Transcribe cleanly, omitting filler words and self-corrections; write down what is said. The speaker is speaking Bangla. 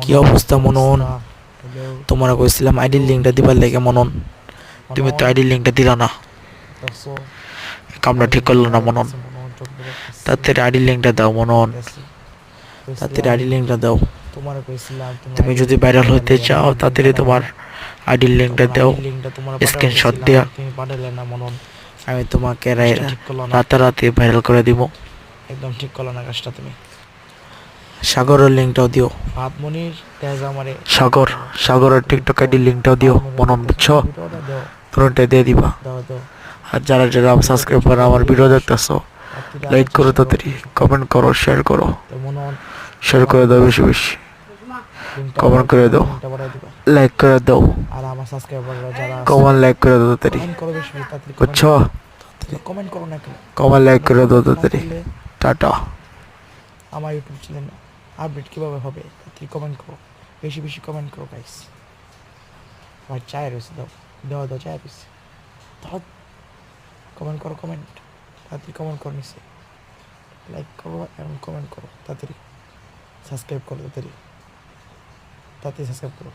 কি অবস্থা মনন? তোমার কইছিলাম আইডির লিঙ্কটা দিবার লাগে মনন, তুমি তো আইডির লিঙ্কটা দিলা না। কামটা ঠিক করলো না মনন। তাড়াতাড়ি আইডির লিঙ্কটা দাও মনন, তাড়াতাড়ি আইডির লিঙ্কটা দাও। তুমি যদি ভাইরাল হইতে চাও তাড়াতাড়ি তোমার আইডির লিঙ্কটা দাও, স্ক্রিনশট দিয়া আমি তোমাকে রাতারাতি ভাইরাল করে দিব। একদম ঠিক করলো না কাজটা তুমি। সাগরের লিঙ্কটাও দিও। সাগরের টিকটক আইডির লিঙ্কটাও দিও মনন, বুঝছো? তুরন্তে দিয়ে দিবা। আর যারা যারা সাবস্ক্রাইব করে আমার ভিডিও দেখতেছো, লাইক করো তাড়াতাড়ি, কমেন্ট করো, শেয়ার করো। শেয়ার করে দাও বেশি বেশি, কমেন্ট করে দাও, লাইক করে দাও, আর আমার সাবস্ক্রাইবাররা যারা কমেন্ট লাইক করে দাও তাড়াতাড়ি, করো বেশি তাড়াতাড়ি বুঝছো? কমেন্ট করো না কেন? কমেন্ট লাইক করে দাও তাড়াতাড়ি। টাটা। আমার ইউটিউব চ্যানেল আপডেট কীভাবে হবে? তাড়াতাড়ি কমেন্ট করো, বেশি বেশি কমেন্ট করো গাইস। আমার চায় রয়েছে, দাও দাও দাও, চায় রয়েছে, দাও। কমেন্ট করো, কমেন্ট তাড়াতাড়ি কমেন্ট করো, নিচে লাইক করো এবং কমেন্ট করো তাড়াতাড়ি। সাবস্ক্রাইব করো তাড়াতাড়ি, তাড়াতাড়ি সাবস্ক্রাইব করো।